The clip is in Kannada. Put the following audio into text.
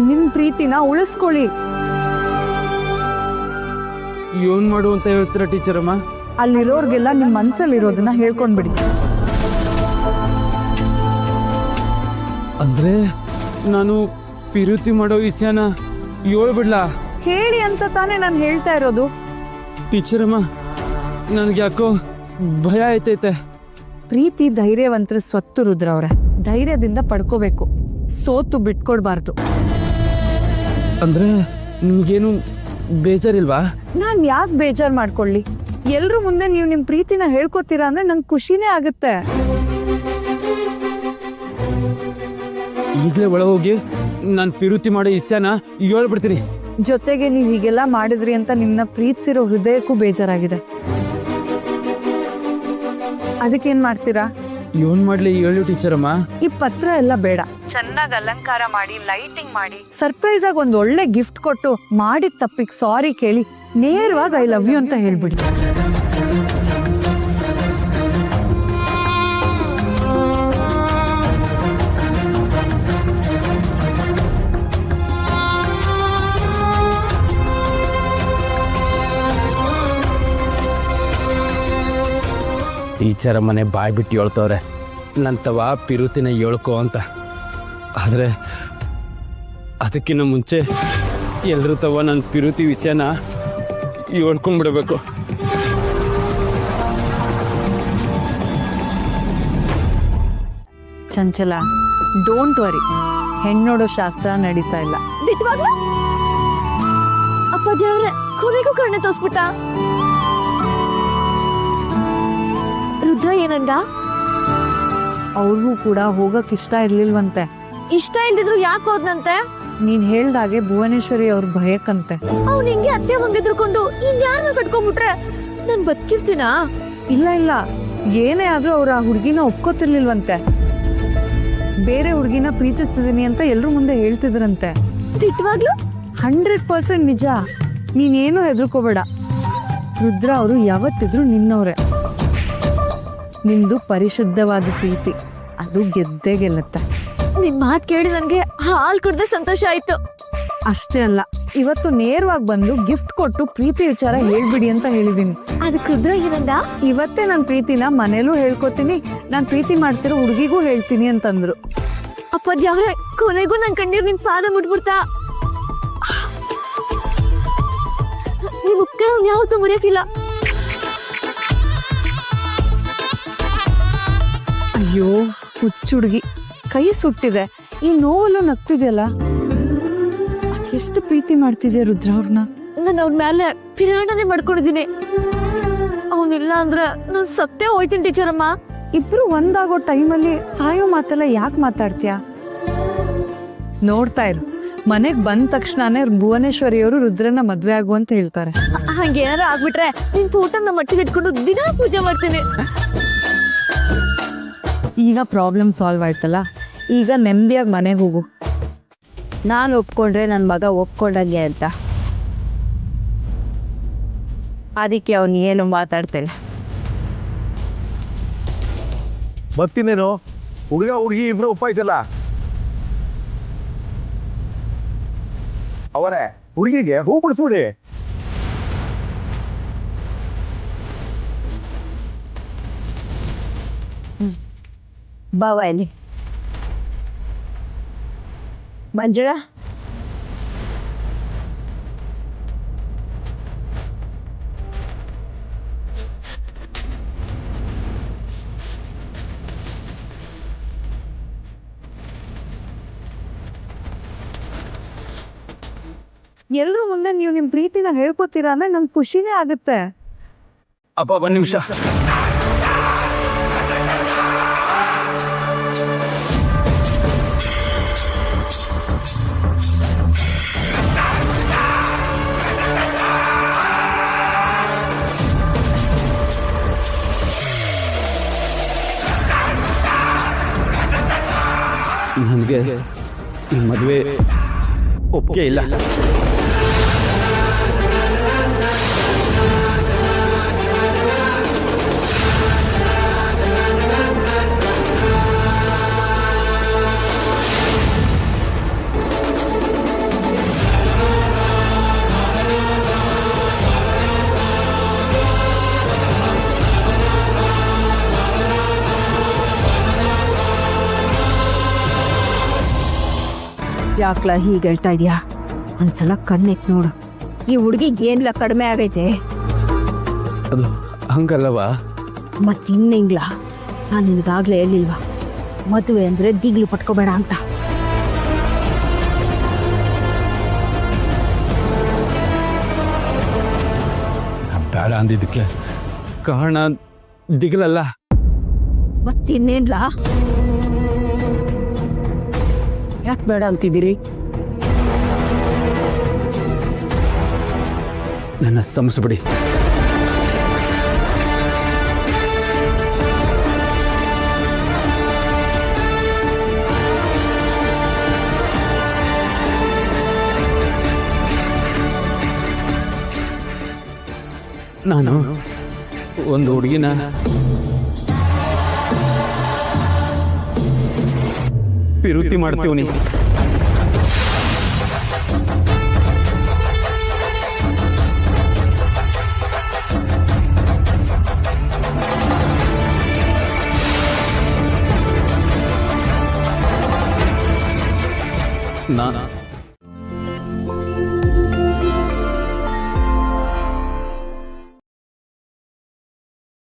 ನಿಮ್ ಪ್ರೀತಿನ ಉಳಿಸ್ಕೊಳ್ಳಿ. ಏನ್ ಮಾಡು ಅಂತ ಹೇಳ್ತೀರಾ ಟೀಚರ್ ಅಮ್ಮ? ಅಲ್ಲಿರೋರ್ಗೆಲ್ಲ ನಿಮ್ ಮನ್ಸಲ್ಲಿರೋದನ್ನ ಹೇಳ್ಕೊಂಡ್ಬಿಡಿ. ಅಂದ್ರೆ ನಾನು ಪ್ರೀತಿ ಮಾಡೋ ವಿಷಯನ ಹೇಳ್ಬಿಡ್ಲಾ? ಹೇಳಿ ಅಂತ ತಾನೇ ನಾನು ಹೇಳ್ತಾ ಇರೋದು. ಟೀಚರ್ ಅಮ್ಮ, ನನ್ಗೆ ಯಾಕೋ ಭಯ ಆಯ್ತೈತೆ. ಪ್ರೀತಿ ಧೈರ್ಯವಂತರ ಸ್ವತ್ತು ರುದ್ರ ಅವ್ರೆ. ಧೈರ್ಯದಿಂದ ಪಡ್ಕೋಬೇಕು, ಸೋತು ಬಿಟ್ಕೊಡ್ಬಾರ್ದು. ಅಂದ್ರೆ ನಿಮ್ಗೇನು ಬೇಜಾರಿಲ್ವಾ? ನಾನ್ ಯಾಕೆ ಬೇಜಾರ್ ಮಾಡ್ಕೊಳ್ಳಿ? ಎಲ್ರು ಮುಂದೆ ನೀವು ನಿಮ್ ಪ್ರೀತಿನ ಹೇಳ್ಕೊತೀರಾ ಅಂದ್ರೆ ನಂಗೆ ಖುಷಿನೇ ಆಗುತ್ತೆ. ಈಗಲೇ ಒಳ ಹೋಗಿ ನಾನು ಪ್ರೀತಿ ಮಾಡೋ ವಿಷಯನ ಹೇಳ್ಬಿಡ್ತೀನಿ. ಜೊತೆಗೆ ನೀವ್ ಹೀಗೆಲ್ಲ ಮಾಡಿದ್ರಿ ಅಂತ ನಿಮ್ನ ಪ್ರೀತಿಸಿರೋ ಹೃದಯಕ್ಕೂ ಬೇಜಾರಾಗಿದೆ. ಅದಕ್ಕೇನ್ ಮಾಡ್ತೀರಾ? ಏನ್ ಮಾಡ್ಲಿ ಹೇಳು ಟೀಚರ್ ಅಮ್ಮ? ಈ ಪತ್ರ ಎಲ್ಲ ಬೇಡ. ಚೆನ್ನಾಗಿ ಅಲಂಕಾರ ಮಾಡಿ, ಲೈಟಿಂಗ್ ಮಾಡಿ, ಸರ್ಪ್ರೈಸ್ ಆಗಿ ಒಂದ್ ಒಳ್ಳೆ ಗಿಫ್ಟ್ ಕೊಟ್ಟು, ಮಾಡಿದ ತಪ್ಪಿಗೆ ಸಾರಿ ಕೇಳಿ ನೇರವಾಗಿ ಐ ಲವ್ ಯು ಅಂತ ಹೇಳ್ಬಿಡಿ. ಟೀಚರ್ ಅಮ್ಮನೆ ಬಾಯ್ ಬಿಟ್ಟು ಹೇಳ್ತವ್ರೆ ನಂತವ ಪಿರುತಿನ ಹೇಳ್ಕೊ ಅಂತ. ಆದರೆ ಅದಕ್ಕಿಂತ ಮುಂಚೆ ಎಲ್ರೂ ತವ ನನ್ನ ಪಿರುತಿ ವಿಷಯನ ಹೇಳ್ಕೊಂಡ್ಬಿಡ್ಬೇಕು. ಚಂಚಲ, ಡೋಂಟ್ ವರಿ, ಹೆಣ್ಣೋಡೋ ಶಾಸ್ತ್ರ ನಡೀತಾ ಇಲ್ಲ. ಅಪ್ಪ ದೇವ್ರೆ, ಕೊನೆಗೂ ಕಣ್ಣೆ ತೋರ್ಸ್ಬಿಟ್ಟ. ರುದ್ರ ಏನಂದ? ಅವ್ರಿಗೂ ಕೂಡ ಹೋಗಕ್ ಇಷ್ಟ ಇರ್ಲಿಲ್ವಂತೆ. ಇಷ್ಟ ಇಲ್ದಿದ್ರು ಯಾಕೆ ಹೋದ್ನಂತೆ? ನೀನ್ ಹೇಳ್ದಾಗೆ ಭುವನೇಶ್ವರಿ ಅವ್ರ ಭಯಕ್ಕಂತೆ. ಅವ್ನ್ ಹಿಂಗೆ ಅತ್ತೆ ಮುಂದಿದ್ರುಕೊಂಡು ಇನ್ಯಾರನ್ನ ಕಟ್ಕೊಂಡ್ಬಿಟ್ರೆ ನಾನ್ ಬದುಕಿರ್ತೀನಾ? ಇಲ್ಲ ಇಲ್ಲ, ಏನೇ ಆದ್ರೂ ಅವ್ರ ಆ ಹುಡ್ಗಿನ ಒಪ್ಕೋತಿರ್ಲಿಲ್ವಂತೆ. ಬೇರೆ ಹುಡ್ಗಿನ ಪ್ರೀತಿಸ್ತಿದೀನಿ ಅಂತ ಎಲ್ರು ಮುಂದೆ ಹೇಳ್ತಿದ್ರಂತೆ. ದಿಟ್ವಾಗ್ಲು 100% ನಿಜ. ನೀನೇನು ಹೆದರ್ಕೋಬೇಡ. ರುದ್ರ ಅವರು ಯಾವತ್ತಿದ್ರು ನಿನ್ನವ್ರೆ. ನಿಂದು ಪರಿಶುದ್ಧವಾದ ಪ್ರೀತಿ, ಅದು ಗೆದ್ದೇ ಗೆಲ್ಲತ್ತೆ. ನಿನ್ ಮಾತ್ ಕೇಳಿ ನನ್ಗೆ ಹಾಲ್ ಕುಡ್ದೆ ಸಂತೋಷ ಆಯ್ತು. ಅಷ್ಟೇ ಅಲ್ಲ, ಇವತ್ತು ನೇರವಾಗಿ ಬಂದು ಗಿಫ್ಟ್ ಕೊಟ್ಟು ಪ್ರೀತಿ ವಿಚಾರ ಹೇಳ್ಬಿಡಿ ಅಂತ ಹೇಳಿದೀನಿ. ಅದಕ್ಕೆ ರುದ್ರ ಏನಂದ? ಇವತ್ತೇ ನನ್ನ ಪ್ರೀತಿನ ಮನೇಲೂ ಹೇಳ್ಕೊತೀನಿ, ನಾನ್ ಪ್ರೀತಿ ಮಾಡ್ತಿರೋ ಹುಡುಗಿಗೂ ಹೇಳ್ತೀನಿ ಅಂತಂದ್ರು. ಅಪ್ಪ ದೇವ್ರೆ, ಕೊನೆಗೂ ನನ್ ಕಣ್ಣೀರ್ ನಿನ್ ಪಾದ ಮುಟ್ಬಿಡ್ತಾ. ನಿಮ್ ಉಪಕಾರ ಯಾವತ್ತೂ ಮುರಿಯಕ್ಕಿಲ್ಲ. ಅಯ್ಯೋ ಹುಚ್ಚುಡುಗಿ, ಕೈ ಸುಟ್ಟಿದೆ, ಈ ನೋವಲ್ಲೂ ನಗ್ತಿದೆಯಲ್ಲ. ಎಷ್ಟು ಪ್ರೀತಿ ಮಾಡ್ತಿದ್ಯಾ ರುದ್ರ ಅವ್ರನ್ನ. ನಾನು ಅವ್ನ ಮೇಲೆ ಪಿರಾಣನೆ ಮಾಡ್ಕೊಂಡಿದ್ದೀನಿ. ಅವನಿಲ್ಲ ಅಂದ್ರೆ ನಾನು ಸತ್ತೇ ಹೋಯ್ತೀನಿ ಟೀಚರ್ ಅಮ್ಮ. ಇಬ್ರು ಒಂದಾಗೋ ಟೈಮಲ್ಲಿ ಸಾಯೋ ಮಾತೆಲ್ಲ ಯಾಕೆ ಮಾತಾಡ್ತೀಯಾ? ನೋಡ್ತಾ ಇರು, ಮನೆಗ್ ಬಂದ ತಕ್ಷಣನೇ ಭುವನೇಶ್ವರಿಯವರು ರುದ್ರನ ಮದ್ವೆ ಆಗು ಅಂತ ಹೇಳ್ತಾರೆ. ಹಂಗೇನಾರ ಆಗ್ಬಿಟ್ರೆ ನಿನ್ ಫೋಟೋನ ಮಟ್ಟಿಗೆ ಇಟ್ಕೊಂಡು ದಿನಾ ಪೂಜೆ ಮಾಡ್ತೀನಿ. ಈಗ ಪ್ರಾಬ್ಲಮ್ ಸಾಲ್ವ್ ಆಯ್ತಲ್ಲ, ಈಗ ನೆಮ್ಮದಿಯಾಗಿ ಮನೆಗೆ ಹೋಗು. ನಾನು ಒಪ್ಕೊಂಡ್ರೆ ನನ್ನ ಮಗ ಒಪ್ಕೊಂಡಂಗೆ ಅಂತ. ಅದಕ್ಕೆ ಅವನು ಏನು ಮಾತಾಡ್ತೇನೆ. ಮತ್ತಿನ್ನೇನು, ಹುಡುಗ ಹುಡುಗಿ ಇಬ್ರು ಒಪ್ಪಾಯ್ತಲ್ಲ. ಅವರೇ ಹುಡುಗಿಗೆ ಹೂ ಬಿಡಿಸ್ಬಿಡಿ. ಬಾವ ಇಲ್ಲಿ ಮಂಜುಳ, ಎಲ್ರು ಮುಂದೆ ನೀವು ನಿಮ್ ಪ್ರೀತಿನ ಹೇಳ್ಕೊತೀರಾ ಅಂದ್ರೆ ನಂಗೆ ಖುಷಿನೇ ಆಗುತ್ತೆ. ಅಪ್ಪ ಒಂದು ನಿಮಿಷ. ನನಗೆ ಈ ಮದುವೆ ಒಪ್ಪಿಗೆ ಇಲ್ಲ. ಯಾಕ್ಲ ಹೀಗೆ ಹೇಳ್ತಾ ಇದೀಯಾ? ಒಂದ್ಸಲ ಕಣ್ಣೆತ್ ನೋಡು, ಈ ಹುಡುಗಿಗೆ ಏನ್ಲ ಕಡಿಮೆ ಆಗೈತೆ? ಅದು ಹಂಗಲ್ಲವಾ? ಮತ್ತಿನ್ನೆಂಗ್ಲ, ನಾನು ನಿನಗಾಗ್ಲೇ ಹೇಳಿಲ್ವಾ ಮದುವೆ ಅಂದ್ರೆ ದಿಗ್ಲು ಪಟ್ಕೋಬೇಡ ಅಂತ? ಬೇಡ ಅಂದಿದ್ದಕ್ಕೆ ಕಾರಣ ದಿಗಲಲ್ಲ. ಮತ್ತಿನ್ನೇನ್ಲ? ಯಾಕೆ ಬೇಡ ಅಂತಿದ್ದೀರಿ? ನನ್ನ ಸಂಸ್ಬಿಡಿ. ನಾನು ಒಂದು ಹುಡುಗಿನ ಪ್ರೀತಿ ಮಾಡ್ತೀವಿ.